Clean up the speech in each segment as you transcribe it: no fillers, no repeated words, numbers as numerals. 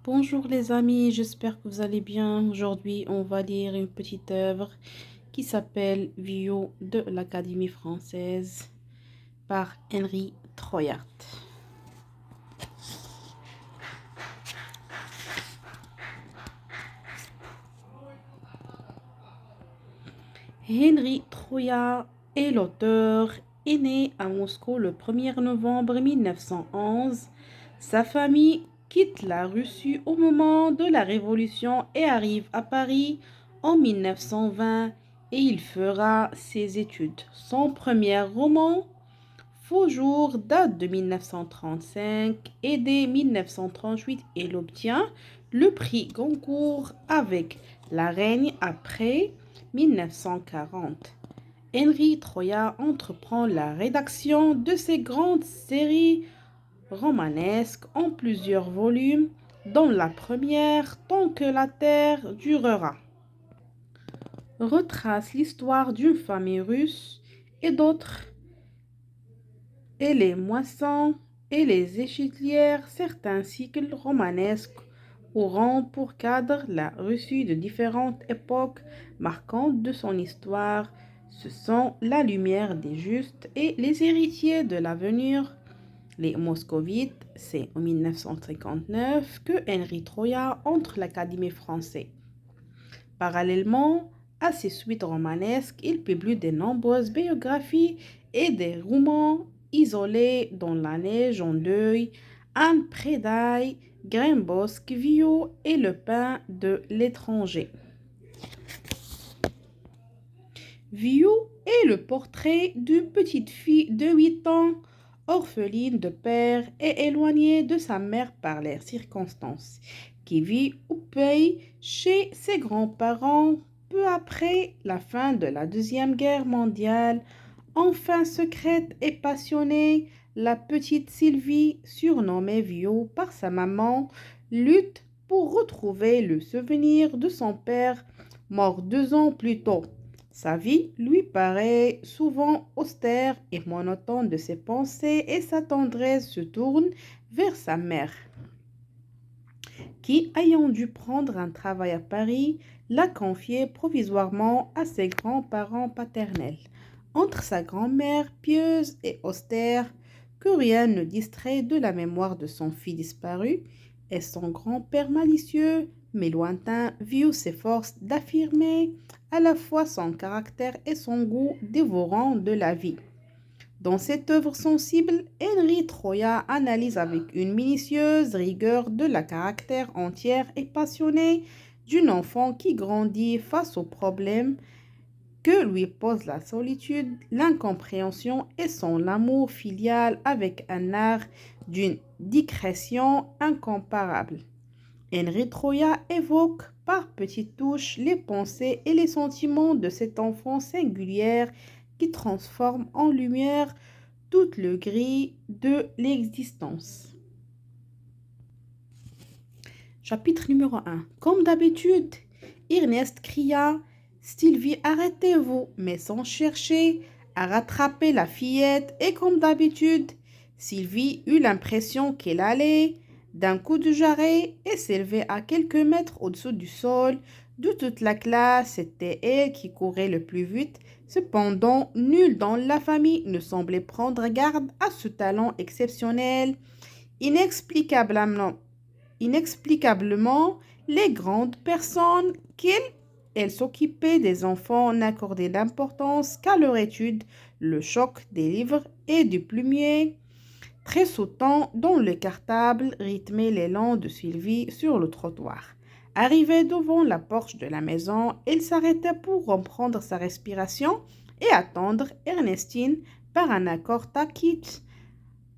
Bonjour les amis, j'espère que vous allez bien. Aujourd'hui, on va lire une petite œuvre qui s'appelle Vio de l'Académie française par Henri Troyat. Henri Troyat est l'auteur, est né à Moscou le 1er novembre 1911. Sa famille quitte la Russie au moment de la Révolution et arrive à Paris en 1920 et il fera ses études. Son premier roman, Faux jours, date de 1935 et dès 1938, il obtient le prix Goncourt avec La Reine après 1940. Henri Troyat entreprend la rédaction de ces grandes séries romanesques en plusieurs volumes, dont la première, Tant que la terre durera, retrace l'histoire d'une famille russe et d'autres, et les moissons et les échitelières. Certains cycles romanesques auront pour cadre la Russie de différentes époques marquantes de son histoire. Ce sont la lumière des justes et les héritiers de l'avenir. Les Moscovites, c'est en 1959 que Henri Troyat entre l'Académie française. Parallèlement à ses suites romanesques, il publie de nombreuses biographies et des romans isolés dont La neige en deuil, Anne Prédaille, Grimbosque, Vio et Le pain de l'étranger. Vio est le portrait d'une petite fille de 8 ans, orpheline de père et éloignée de sa mère par les circonstances, qui vit au pays chez ses grands-parents peu après la fin de la Deuxième Guerre mondiale. Enfin secrète et passionnée, la petite Sylvie, surnommée Vio par sa maman, lutte pour retrouver le souvenir de son père, mort 2 ans plus tôt. Sa vie lui paraît souvent austère et monotone de ses pensées et sa tendresse se tourne vers sa mère, qui, ayant dû prendre un travail à Paris, l'a confiée provisoirement à ses grands-parents paternels. Entre sa grand-mère pieuse et austère, que rien ne distrait de la mémoire de son fils disparu, et son grand-père malicieux, mais lointain, Vieux s'efforce d'affirmer à la fois son caractère et son goût dévorant de la vie. Dans cette œuvre sensible, Henri Troyat analyse avec une minutieuse rigueur de la caractère entière et passionné d'une enfant qui grandit face aux problèmes que lui pose la solitude, l'incompréhension et son amour filial avec un art d'une discrétion incomparable. Henri Troyat évoque par petites touches les pensées et les sentiments de cette enfant singulière qui transforme en lumière tout le gris de l'existence. Chapitre numéro 1. Comme d'habitude, Ernest cria « Sylvie, arrêtez-vous » mais sans chercher à rattraper la fillette et comme d'habitude, Sylvie eut l'impression qu'elle allait d'un coup de jarret et s'élever à quelques mètres au-dessous du sol. De toute la classe, c'était elle qui courait le plus vite. Cependant, nul dans la famille ne semblait prendre garde à ce talent exceptionnel. Inexplicablement, Inexplicablement, les grandes personnes qu'elles s'occupaient des enfants n'accordaient d'importance qu'à leur étude, le choc des livres et du plumier très sautant dont le cartable rythmait l'élan de Sylvie sur le trottoir. Arrivée devant la porte de la maison, elle s'arrêta pour reprendre sa respiration et attendre Ernestine par un accord tacite,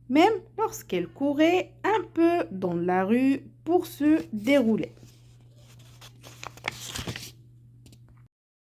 même lorsqu'elle courait un peu dans la rue pour se dérouler.